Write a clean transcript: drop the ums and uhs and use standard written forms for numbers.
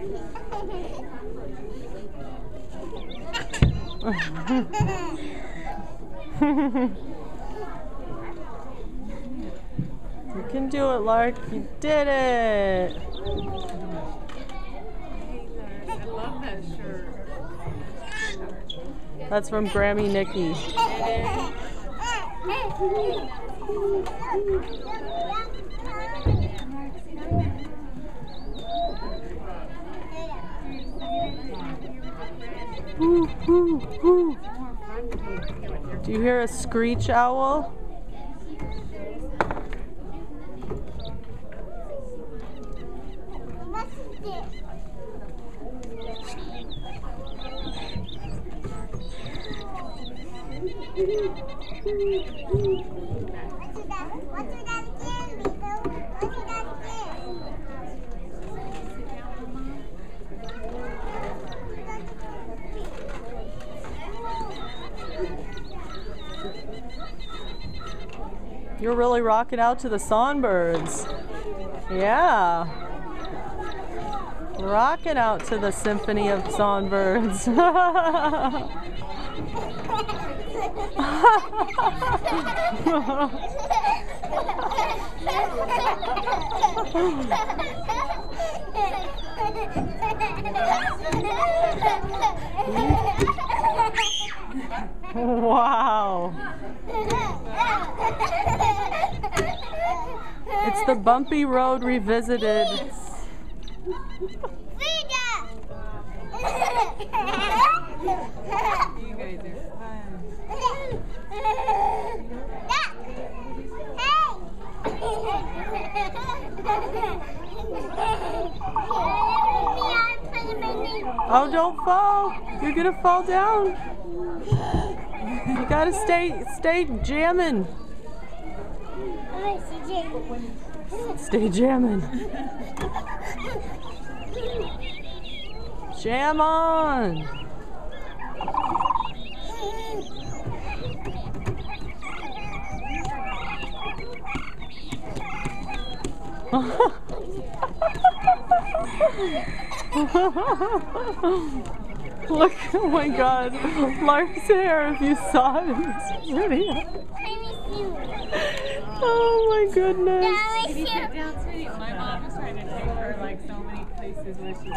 You can do it, Lark. You did it. I love that shirt. That's from Grammy Nikki. Woo, woo, woo. Do you hear a screech owl? You're really rocking out to the songbirds. Yeah. Rocking out to the symphony of songbirds. Wow. It's the Bumpy Road revisited. You guys are fun. Oh, don't fall. You're gonna fall down. You gotta stay jamming. Stay jamming. Jam on. Look, oh my God, Lark's hair, if you saw it in this video. Oh my goodness. Maybe sit down, sweetie. My mom was trying to take her like so many places where she's